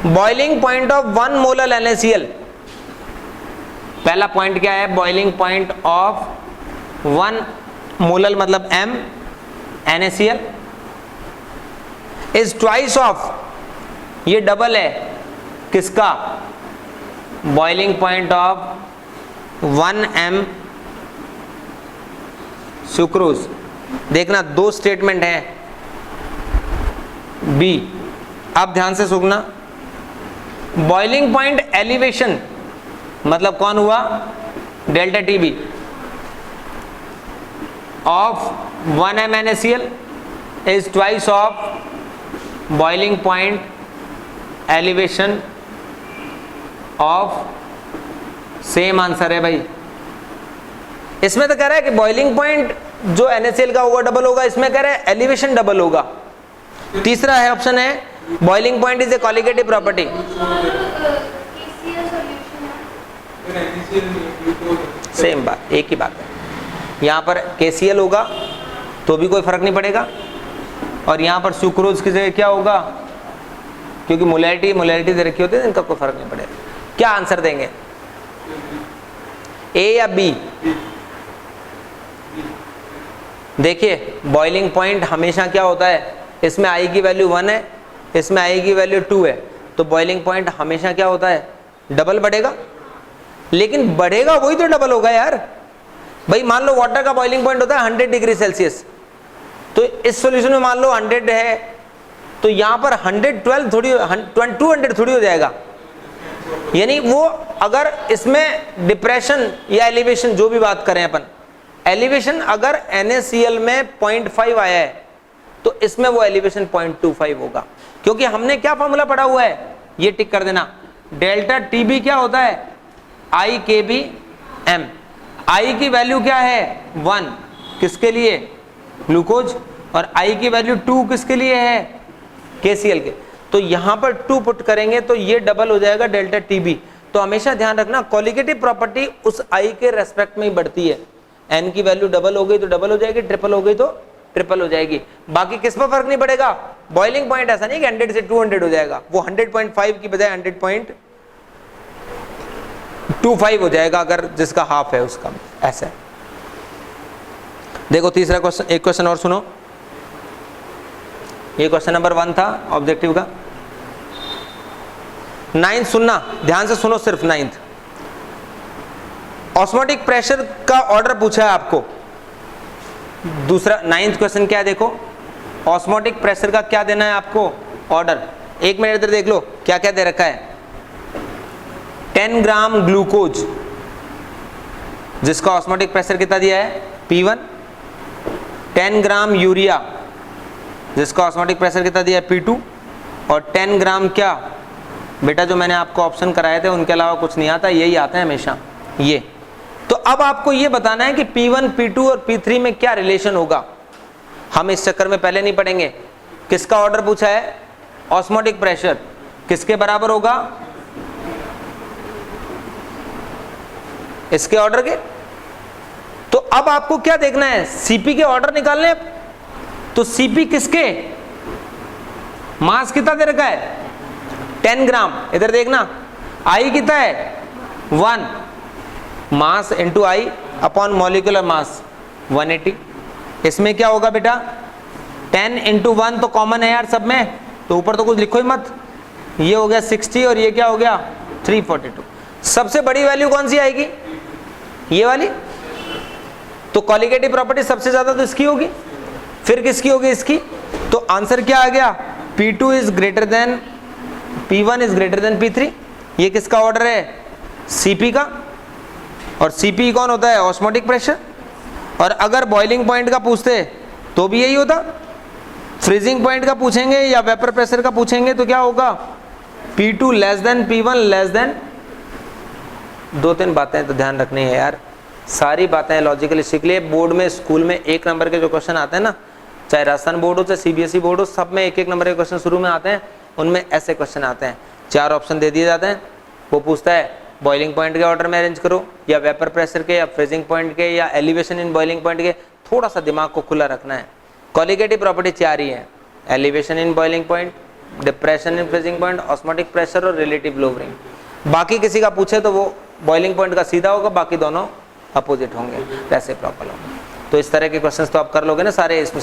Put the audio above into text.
Boiling point of 1 molar NaCl, पहला point क्या है, बॉइलिंग पॉइंट ऑफ 1 मोलर मतलब M NaCl is twice of, ये डबल है किसका, boiling point of 1 M sucrose. देखना दो स्टेटमेंट है बी, अब ध्यान से सुनना। बॉइलिंग पॉइंट एलिवेशन मतलब कौन हुआ, delta TB of 1 M NaCl is twice of boiling point elevation of, same answer है भाई। इसमें तो कह रहा है कि बॉइलिंग पॉइंट जो NaCl का होगा डबल होगा, इसमें कह रहा है एलिवेशन डबल होगा। तीसरा है ऑप्शन है boiling point is a colligative property. Same बात, एक ही बात है। यहाँ पर KCl होगा तो भी कोई फर्क नहीं पड़ेगा, और यहाँ पर सुक्रोज की जगह क्या होगा, क्योंकि मोलैरिटी दे रखी होती है, इनका कोई फर्क नहीं पड़ेगा। क्या आंसर देंगे, ए या बी? देखिए बॉइलिंग पॉइंट हमेशा क्या होता है, इसमें I की वैल्यू 1 है, इसमें I की वैल्यू 2 है, तो बॉइलिंग पॉइंट हमेशा क्या होता है, डबल बढ़ेगा। लेकिन बढ़ेगा वही तो डबल होगा यार। भाई मान लो वाटर का बॉइलिंग पॉइंट होता है 100 डिग्री सेल्सियस, तो इस सॉल्यूशन में मान लो 100 है, तो यहाँ पर 112 थोड़ी 200 थोड़ी हो जाएगा। यानी वो अगर इसमें डिप्रेशन या एलिवेशन जो भी बात करें अपन, एलिवेशन अगर NaCl में 0.5 आया है तो इसमें वो एलिवेशन 0.25 होगा, क्योंकि हमने क्या फॉर्मूला पढ़ा हुआ है, ये टिक कर देना। डेल्टा टीबी क्या होता है, IKBM। I की वैल्यू क्या है 1 किसके लिए, ग्लूकोज, और I की वैल्यू 2 किसके लिए है, KCl के। तो यहां पर 2 पुट करेंगे तो ये डबल हो जाएगा डेल्टा टीबी। तो हमेशा ध्यान रखना कॉलिगेटिव प्रॉपर्टी उस I के रेस्पेक्ट में ही बढ़ती है। N की वैल्यू डबल हो गई तो डबल हो जाएगी, ट्रिपल हो गई तो ट्रिपल हो जाएगी, बाकी किस पर फर्क नहीं पड़ेगा। बॉइलिंग पॉइंट ऐसा नहीं कि 100 से 200 हो जाएगा, वो 100.5 की बजाय 100.25 हो जाएगा अगर जिसका हाफ है उसका, ऐसा है। देखो तीसरा क्वेश्चन, एक क्वेश्चन और सुनो, ये क्वेश्चन नंबर 1 था ऑब्जेक्टिव का। 9th सुनना ध्यान से, सुनो सिर्फ 9th। ऑस्मोटिक प्रेशर का ऑर्डर पूछा है आपको। दूसरा 9th क्वेश्चन क्या है, देखो ऑस्मोटिक प्रेशर का क्या देना है आपको ऑर्डर। 1 मिनट इधर देख लो क्या क्या दे रखा है। 10 ग्राम ग्लूकोज जिसका ऑस्मोटिक प्रेशर कितना दिया है P1, 10 ग्राम यूरिया जिसका ऑस्मोटिक प्रेशर कितना दिया है P2, और 10 ग्राम क्या बेटा, जो मैंने आपको ऑप्शन कराए थे उनके अलावा कुछ नहीं आता, यही आता है हमेशा ये। तो अब आपको ये बताना है कि P1, P2 और P3 में क्या रिलेशन होगा। हम इस चक्कर में पहले नहीं पढ़ेंगे। किसका ऑर्डर पूछा है, ऑस्मोटिक प्रेशर किसके बराबर होगा, इसके ऑर्डर के। तो अब आपको क्या देखना है, CP के ऑर्डर निकालने। तो CP किसके, मास कितना दे रखा है 10 ग्राम, इधर देखना। I कितना है 1, mass into I upon molecular mass 180। इसमें क्या होगा बेटा 10 इंटू 1 तो कॉमन है यार सब में, तो ऊपर तो कुछ लिखो ही मत। ये हो गया 60 और ये क्या हो गया 342। सबसे बड़ी वैल्यू कौन सी आएगी, ये वाली। तो कॉलिगेटिव प्रॉपर्टी सबसे ज्यादा तो इसकी होगी, फिर किसकी होगी, इसकी। तो आंसर क्या आ गया, P2 is greater than P1 is greater than P3। ये किसका ऑर्डर है, CP का। और CP कौन होता है, ऑस्मोटिक प्रेशर। और अगर बॉइलिंग पॉइंट का पूछते तो भी यही होता। फ्रीजिंग पॉइंट का पूछेंगे या वेपर प्रेशर का पूछेंगे तो क्या होगा, P2 less than P1 less than. 2-3 बातें तो ध्यान रखनी है यार, सारी बातें लॉजिकल सीख लिए। बोर्ड में स्कूल में 1 नंबर के जो क्वेश्चन आते हैं ना, चाहे राजस्थान बोर्ड हो चाहे CBSE बोर्ड हो, सब में 1-1 नंबर के क्वेश्चन शुरू में आते हैं। उनमें ऐसे क्वेश्चन आते हैं, 4 ऑप्शन दे दिए जाते हैं। वो पूछता है बॉइलिंग पॉइंट के ऑर्डर में अरेंज करो, या वेपर प्रेशर के, या फ्रीजिंग पॉइंट के, या एलिवेशन इन बॉइलिंग पॉइंट के। थोड़ा सा दिमाग को खुला रखना है। कॉलिगेटिव प्रॉपर्टी 4 ही है, elevation in boiling point, depression in freezing point, osmotic pressure और रिलेटिव लोवरिंग। बाकी किसी का पूछे तो वो बॉइलिंग पॉइंट का सीधा होगा, बाकी दोनों अपोजिट होंगे, रेसिप्रोकल होंगे। तो इस तरह के क्वेश्चंस तो आप कर लोगे ना सारे इसमें।